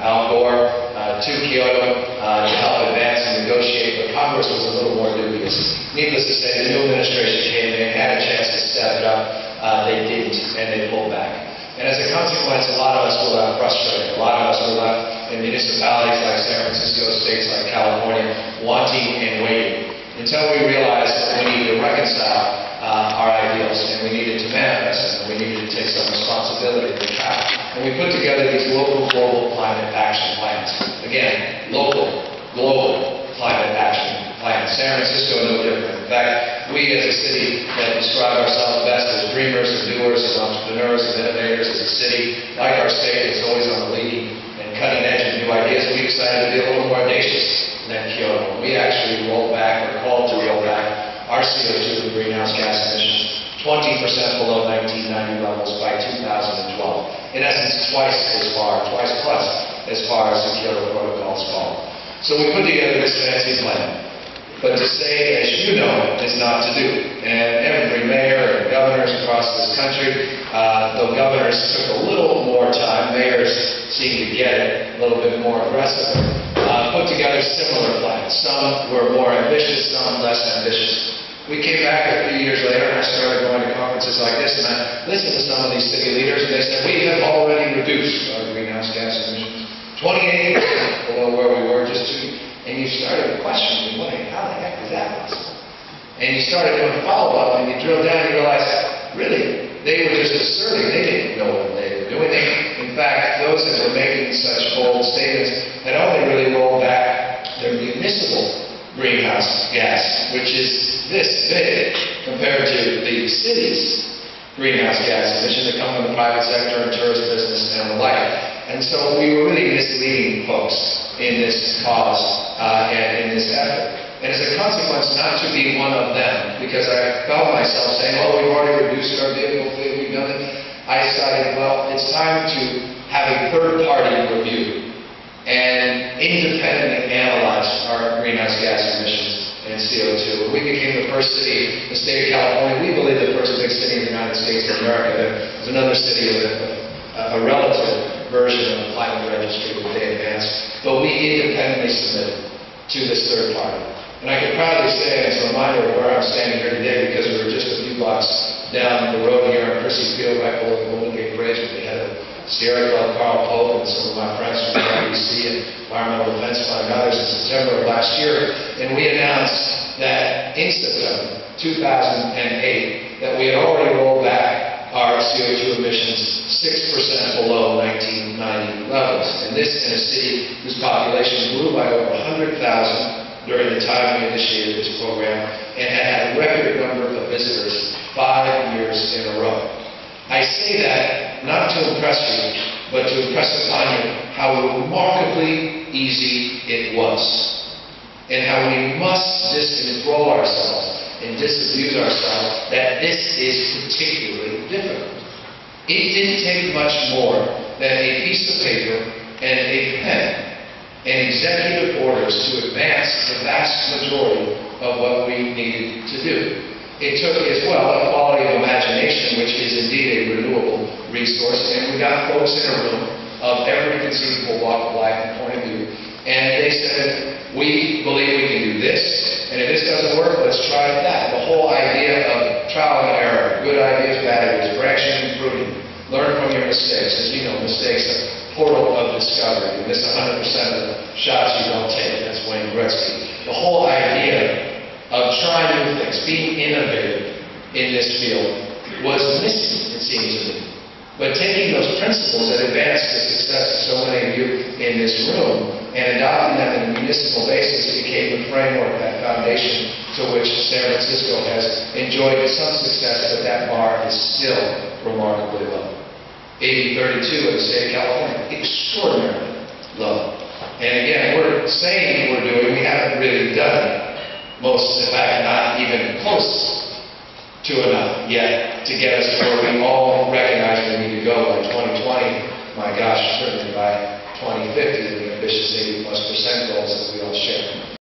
Al Gore to Kyoto to help advance and negotiate, but Congress was a little more dubious. Needless to say, the new administration came in, had a chance to step it up. They didn't, and they pulled back. And as a consequence, a lot of us were left frustrated. A lot of us were left in municipalities like San Francisco, states like California, wanting and waiting until we realized that we needed to reconcile our ideals, and we needed to manifest them, and we needed to take some responsibility to track. And we put together these local, global climate action plans. Again, local, global climate action plans. San Francisco, no different. In fact, we as a city that describe ourselves best as dreamers and doers, as entrepreneurs and innovators, as a city, like our state, is always on the leading and cutting edge of new ideas, we decided to be a little more audacious than Kyoto. We actually rolled back, or called to roll back, our CO2 and greenhouse gas emissions 20% below 1990 levels by 2012. In essence, twice plus as far as the Kyoto protocols call. So we put together this fancy plan. But to say, as you know, is not to do. And every mayor and governors across this country, though governors took a little more time, mayors seemed to get it a little bit more aggressively, put together similar plans. Some were more ambitious, some less ambitious. We came back a few years later and I started going to conferences like this, and I listened to some of these city leaders, and they said, we have already reduced our greenhouse gas emissions 28% below where we were just 2 years. And you started questioning, wondering, how the heck is that possible? And you started doing follow-up, and you drill down and you realize, really, they were just asserting. They didn't know what they were doing. In fact, those that were making such bold statements had only really rolled back their municipal greenhouse gas, which is this big compared to the city's greenhouse gas emissions that come from the private sector and tourist business and the like. And so we were really misleading folks in this cause and in this effort. And as a consequence, not to be one of them, because I felt myself saying, oh, we've already reduced our vehicle fleet, we've done it. I decided, well, it's time to have a third-party review and independently analyze our greenhouse gas emissions and CO2. We became the first city, the state of California, we believe the first big city in the United States of America. There's another city with a relative version of the climate registry that they advanced, but we independently submitted to this third party. And I can proudly say, as a reminder of where I'm standing here today, because we were just a few blocks down the road here on Chrissy Field, right below the Golden Gate Bridge, with the head of Sierra Club, Carl Pope, and some of my friends from the IBC and Environmental Defense Fund and others in September of last year. And we announced that in September 2008, that we had already rolled back our CO2 emissions 6% below 1990 levels. And this in a city whose population grew by over 100,000 during the time we initiated this program and had a record number of visitors 5 years in a row. I say that not to impress you, but to impress upon you how remarkably easy it was, and how we must disenthrall ourselves and disabuse ourselves that this is particularly difficult. It didn't take much more than a piece of paper and a pen and executive orders to advance the vast majority of what we needed to do. It took as well a quality of imagination, which is indeed a renewable resource, and we got folks in a room of every conceivable walk of life and point of view, and they said, we believe we can do this, and if this doesn't work, let's try that. The whole idea of trial and error, good ideas, bad ideas, branching and pruning, learn from your mistakes. As you know, mistakes are a portal of discovery. You miss 100% of the shots you don't take. That's Wayne Gretzky. The whole idea of trying new things, being innovative in this field, was missing, it seems to me. But taking those principles that advanced the success of so many of you in this room and adopting them on a municipal basis became the framework, that foundation to which San Francisco has enjoyed some success, but that bar is still remarkably low. AB 32 in the state of California, extraordinarily low. And again, we're saying we're doing, we haven't really done most, in fact, not even close to enough yet to get us to where we all recognize we need to go by 2020. My gosh, certainly by 2050, the ambitious 80+% goals that we all share.